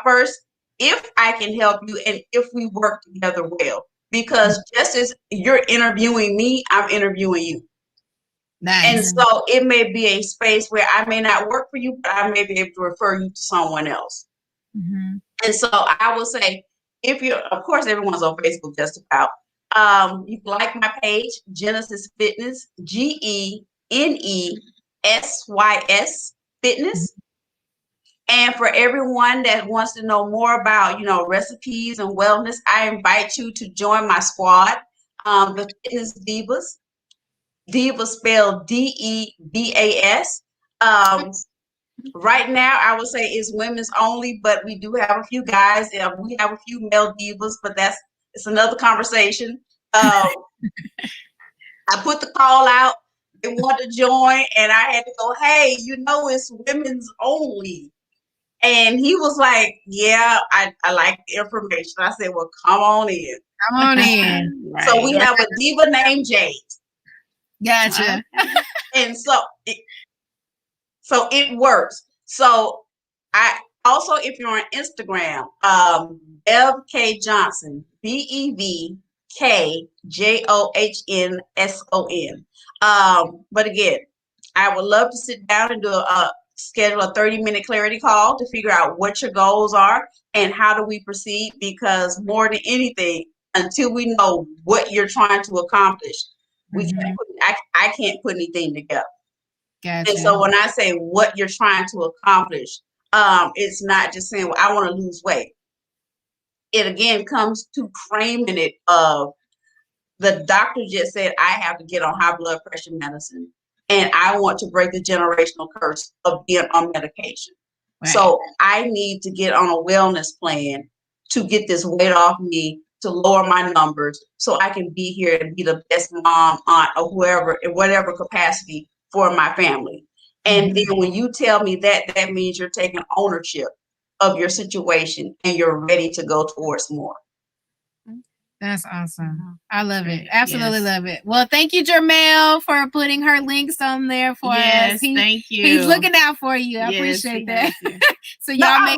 first if I can help you and if we work together well. Because just as you're interviewing me, I'm interviewing you. Nice. And so it may be a space where I may not work for you, but I may be able to refer you to someone else. And so I will say, of course, everyone's on Facebook just about. You can like my page, Genesis Fitness, GENESYS Fitness. And for everyone that wants to know more about, recipes and wellness, I invite you to join my squad, the Fitness Divas. Divas spelled DEVAS. Right now, I would say it's women's only, but we do have a few guys. We have a few male divas, but it's another conversation. I put the call out. They want to join, and I had to go, hey, it's women's only. And he was like, yeah, I like the information. I said, well, come on in. Come on in. Right. So we have a diva named Jade. Gotcha. And so it works. So I also, if you're on Instagram, Bev K Johnson, BEVKJOHNSON. But again, I would love to sit down and schedule a 30-minute clarity call to figure out what your goals are and how do we proceed, because more than anything, until we know what you're trying to accomplish, I can't put anything together. Gotcha. And so when I say what you're trying to accomplish, it's not just saying, well, I want to lose weight. It again comes to framing it of the doctor just said I have to get on high blood pressure medicine. And I want to break the generational curse of being on medication. Right. So I need to get on a wellness plan to get this weight off me, to lower my numbers, so I can be here and be the best mom, aunt, or whoever, in whatever capacity for my family. And then when you tell me that means you're taking ownership of your situation and you're ready to go towards more. That's awesome. I love it. Absolutely love it. Well, thank you, Jermel, for putting her links on there for us. Thank you. He's looking out for you. I appreciate that. So y'all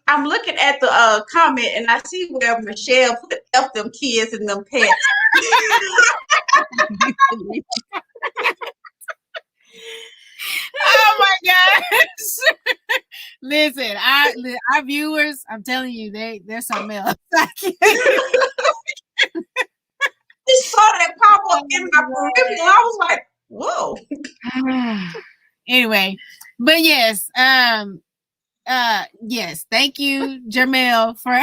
I'm looking at the comment and I see where Michelle put F them kids and them pets. Oh my gosh. Listen, our viewers, I'm telling you, they're something else. Just saw that pop up in my peripheral. I was like, whoa. Anyway, but yes, yes, thank you, Jermel, for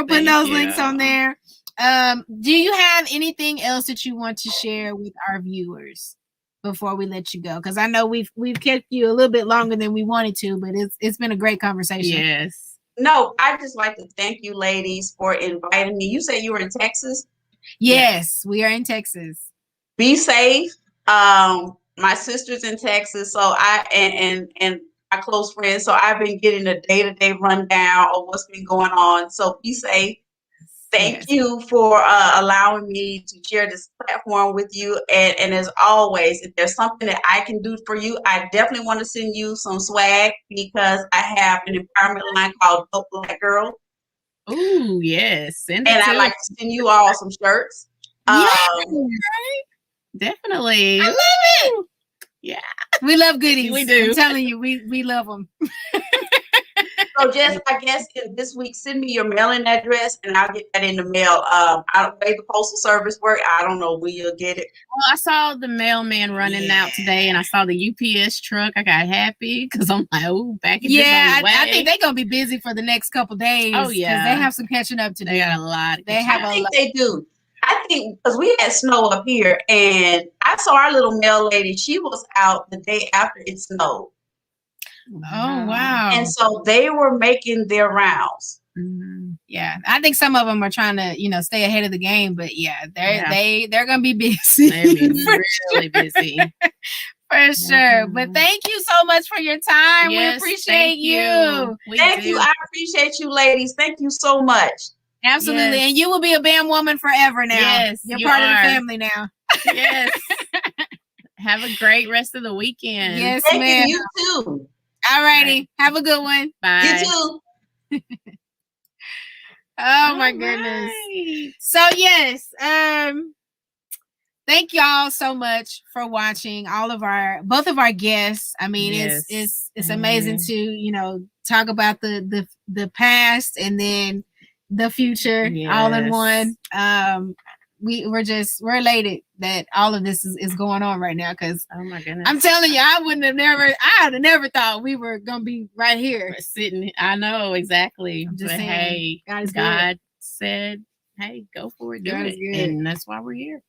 putting those links on there. Do you have anything else that you want to share with our viewers before we let you go? Because I know we've kept you a little bit longer than we wanted to, but it's been a great conversation. Yes. No, I just like to thank you ladies for inviting me. You said you were in Texas. Yes, we are in Texas. Be safe. My sister's in Texas, so and my close friends, so I've been getting a day-to-day rundown of what's been going on. So be safe. Thank you for allowing me to share this platform with you. And as always, if there's something that I can do for you, I definitely want to send you some swag because I have an empowerment line called Dope Black Girl. Oh, yes. And I'd like to send you all some shirts. Definitely. I love it. Yeah. We love goodies. We do. I'm telling you, we love them. So just, I guess, this week, send me your mailing address and I'll get that in the mail. I don't way the postal service work. I don't know where you'll get it. Well, I saw the mailman running out today, and I saw the UPS truck. I got happy because I'm like, oh, back in I think they're gonna be busy for the next couple days. Oh, yeah. Because they have some catching up to do. They got a lot. I think they do. I think because we had snow up here, and I saw our little mail lady. She was out the day after it snowed. Oh, wow. And so they were making their rounds. Mm-hmm. Yeah, I think some of them are trying to, stay ahead of the game, but they're gonna be busy. They're really busy. For sure. But thank you so much for your time. Yes, we appreciate you. Thank you. I appreciate you, ladies. Thank you so much. Absolutely. Yes. And you will be a BAM woman forever now. Yes, You're part of the family now. Yes. Have a great rest of the weekend. Yes, thank ma'am. You too. All righty. Have a good one. Bye. You too. Oh my goodness. Right. So yes, thank y'all so much for watching both of our guests. I mean, it's amazing to, talk about the past and then the future all in one. We're elated that all of this is going on right now because oh my goodness, I'm telling you, I would have never thought we were gonna be right here sitting. I know exactly. I'm just but saying, hey, God said, "Hey, go for it, do it," and that's why we're here.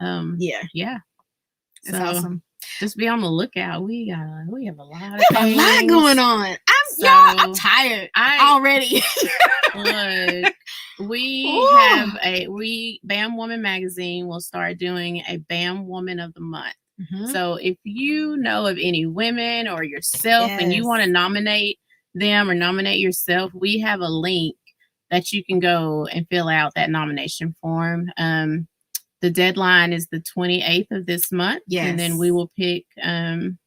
Yeah, it's awesome. Just be on the lookout. We have a lot. We have a lot going on. I'm tired already. Look, BAM Woman Magazine will start doing a BAM Woman of the Month. Mm-hmm. So if you know of any women or yourself and you want to nominate them or nominate yourself, we have a link that you can go and fill out that nomination form. The deadline is the 28th of this month. Yes. And then we will pick an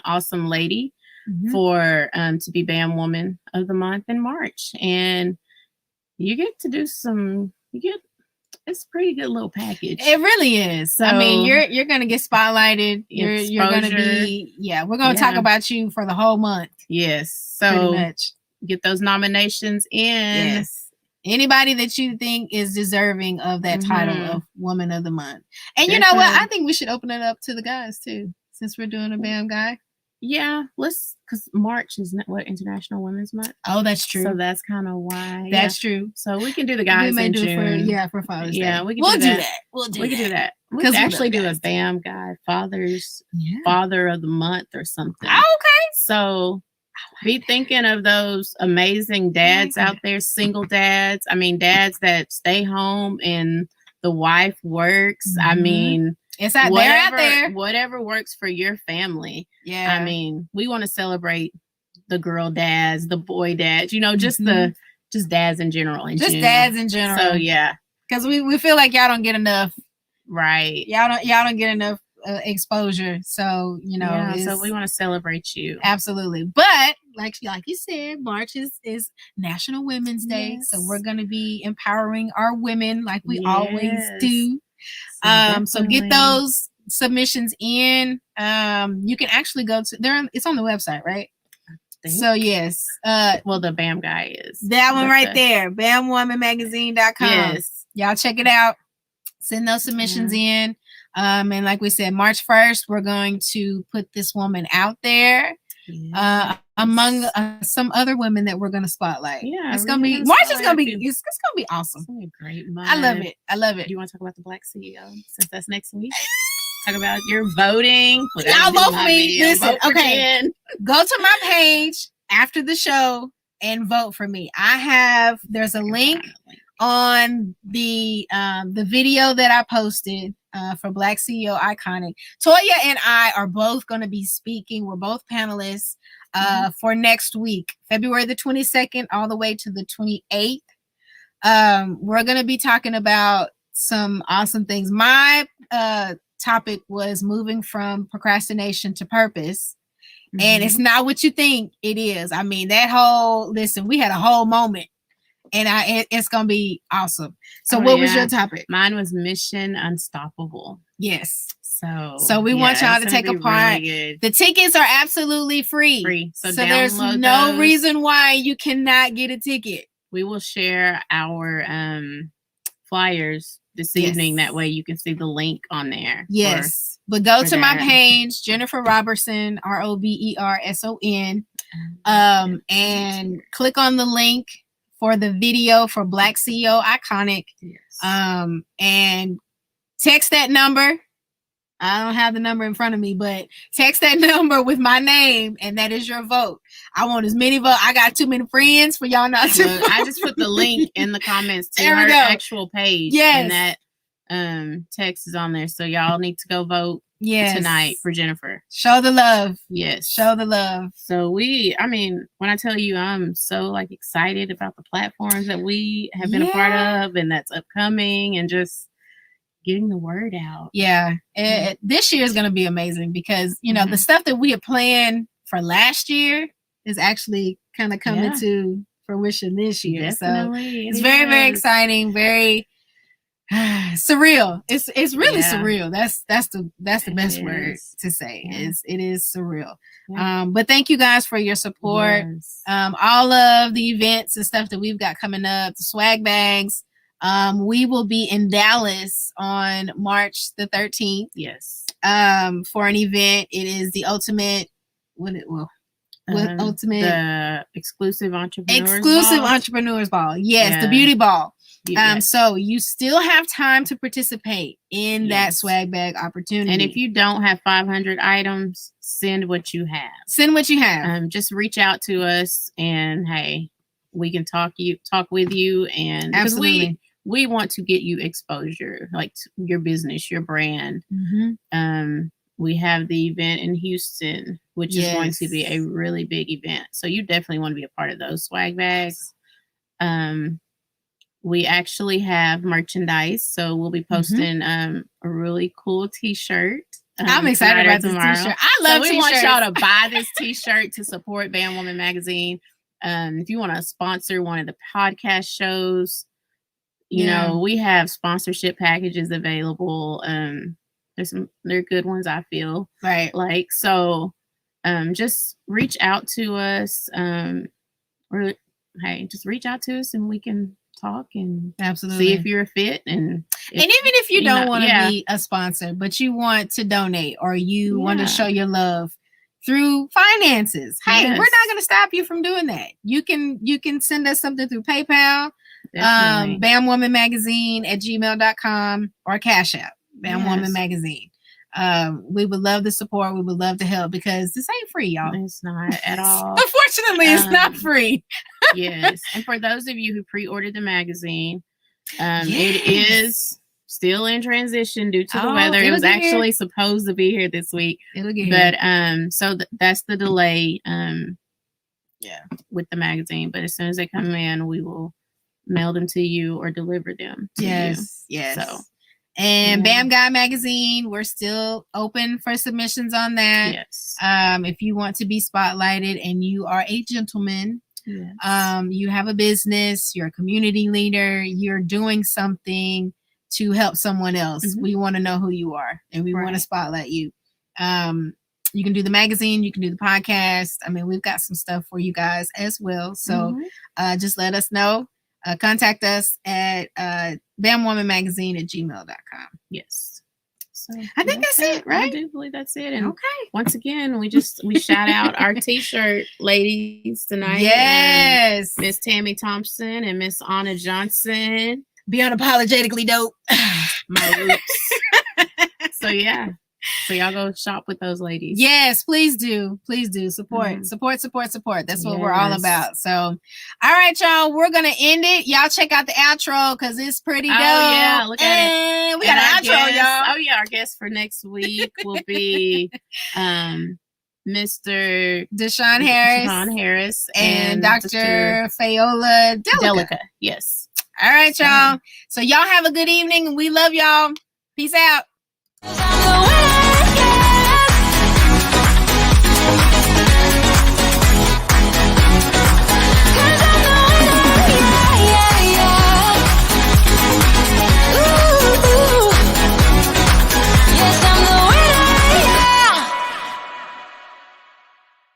awesome lady for to be BAM Woman of the Month in March. And you get to do it's a pretty good little package. It really is. So, I mean, you're gonna get spotlighted. You're gonna be we're gonna talk about you for the whole month. Yes. So pretty much get those nominations in. Yes. Anybody that you think is deserving of that title of Woman of the Month. And you know what? I think we should open it up to the guys too, since we're doing a BAM guy. Yeah, because March is International Women's Month. Oh, that's true. So that's kind of why. That's true. So we can do the guys in June. For Father's Day. Yeah, we'll do that. We can do that. We could actually do a BAM guy, Father of the Month or something. Oh, okay. So be thinking of those amazing dads out there, single dads. I mean, dads that stay home and the wife works. I mean, it's out there. Whatever works for your family. Yeah. I mean, we want to celebrate the girl dads, the boy dads, just dads in general. Dads in general. So yeah. Because we feel like y'all don't get enough. Right. Y'all don't get enough exposure. So, so we want to celebrate you. Absolutely. But like you said, March is National Women's Day. So we're going to be empowering our women like we always do. So get those submissions in. You can actually go to it's on the website, right? So yes. The BAM guy is that one right there. BAMWomanMagazine.com. Yes. Y'all check it out. Send those submissions in. And like we said, March 1st, we're going to put this woman out there. among some other women that we're going to spotlight. Yeah, it's we're going to be gonna March is spotlight going to a be few. it's going to be awesome. It's gonna be a great month. I love it. I love it. Do you want to talk about the Black CEO since that's next week? Talk about your voting. Y'all vote for me. Listen, Vote for okay. Jen. Go to my page after the show and vote for me. There's a link on the video that I posted for Black CEO Iconic. Toya and I are both going to be speaking. We're both panelists for next week, February the 22nd all the way to the 28th. We're going to be talking about some awesome things. My topic was moving from procrastination to purpose. And it's not what you think it is. I mean, we had a whole moment, and it's gonna be awesome. So what was your topic? Mine was Mission Unstoppable. Yes. So we want y'all to take a part. Really the tickets are absolutely free. So there's no reason why you cannot get a ticket. We will share our flyers this evening. That way you can see the link on there. Yes. But go to my page, Jennifer Robertson, ROBERSON, and click on the link for the video for Black CEO Iconic. Yes. And text that number. I don't have the number in front of me, but text that number with my name, and that is your vote. I want as many votes. I got too many friends for y'all not to. Look, I just put the link in the comments to her actual page. Yes. And that text is on there, so y'all need to go vote tonight for Jennifer. Show the love. Yes, show the love. So when I tell you I'm so excited about the platforms that we have been a part of and that's upcoming, and just getting the word out. This year is going to be amazing because the stuff that we had planned for last year is actually kind of coming to fruition this year. Definitely. So it's very, very exciting, very surreal. It's really surreal. That's the best word to say. It is surreal. But thank you guys for your support. All of the events and stuff that we've got coming up, the swag bags. We will be in Dallas on March the 13th. Yes. For an event. It is the ultimate the exclusive entrepreneurs ball. Yes, the beauty ball. Yes. So you still have time to participate in that swag bag opportunity. And if you don't have 500 items, send what you have. Just reach out to us, and hey, we can talk with you, and absolutely, we want to get you exposure, like your business, your brand. We have the event in Houston, which is going to be a really big event. So you definitely want to be a part of those swag bags. We actually have merchandise. So we'll be posting a really cool t-shirt. I'm excited about this t-shirt. I love t-shirts. We want y'all to buy this t-shirt to support Bam Woman Magazine. If you want to sponsor one of the podcast shows, we have sponsorship packages available. They're good ones, I feel. Right. Just reach out to us. Just reach out to us, and we can talk and see if you're a fit. And even if you don't want to be a sponsor, but you want to donate, or you want to show your love through finances, hey, we're not going to stop you from doing that. You can send us something through PayPal, bamwomanmagazine@gmail.com, or Cash App, Bam Woman Magazine. We would love the support. We would love to help, because this ain't free, y'all. It's not at all. Unfortunately, it's not free. Yes. And for those of you who pre-ordered the magazine, it is still in transition due to the weather. It was actually supposed to be here this week. It'll get here. But so that's the delay with the magazine. But as soon as they come in, we will mail them to you or deliver them to you. Yes. So. And Bam Guy Magazine, we're still open for submissions on that. Yes. If you want to be spotlighted and you are a gentleman, you have a business, you're a community leader, you're doing something to help someone else, we want to know who you are, and we want to spotlight you. You can do the magazine, you can do the podcast. I mean, we've got some stuff for you guys as well. So just let us know. Contact us at bamwomanmagazine@gmail.com. Yes. So I think that's it, right? I do believe that's it. And Okay. once again, we shout out our t-shirt ladies tonight. Yes. Miss Tammy Thompson and Miss Anna Johnson. Be unapologetically dope. My roots. So yeah. So y'all go shop with those ladies. Yes, please do. Please do. Support. Support. That's what we're all about. So all right, y'all. We're gonna end it. Y'all check out the outro because it's pretty dope. Oh yeah, look at it. We got an outro, y'all. Oh yeah, our guest for next week will be Mr. Deshaun Harris and Dr. Fayola Delica. Yes. All right, y'all. So y'all have a good evening. We love y'all. Peace out. I'm the way